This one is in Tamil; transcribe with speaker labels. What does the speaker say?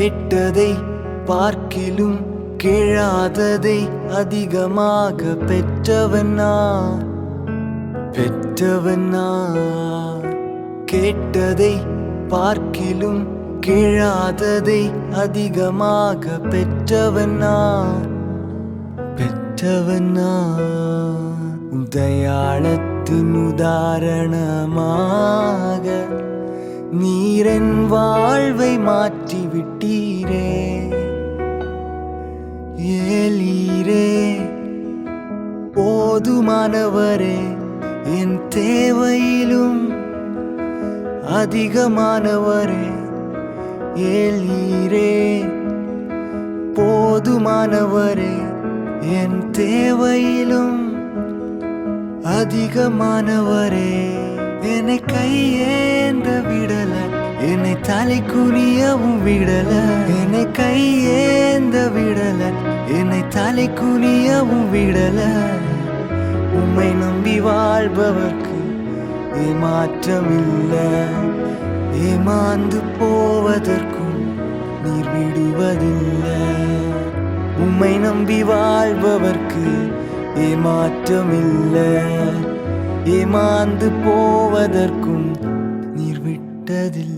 Speaker 1: கேட்டதை பார்க்கிலும் கேளாததை அதிகமாக பெற்றவன் நான். கேட்டதை பார்க்கிலும் கேளாததை அதிகமாக பெற்றவன் நான். தயாளத்தின் உதாரணமாக நீரென் வாழ்வை மாற்றிவிட்டீரே. ஏலீரே போதுமானவரே, என் தேவையிலும் அதிகமானவரே. ஏலீரே போதுமானவரே, என் தேவையிலும் அதிகமானவரே. என்னை கையேந்த விடல, என்னை தலை குனியவும் விடல. என்னை கையேந்த விடல, என்னை தலை குனியவும் விடல. உம்மை நம்பி வாழ்பவர்க்கு ஏமாற்றமில்லை. ஏமாந்து போவதற்கும் நீர் விடுவதில்லை. உம்மை நம்பி வாழ்பவர்க்கு ஏமாற்றமில்லை. ஏமாந்து போவதற்கும் நீர் விட்டதில்லை.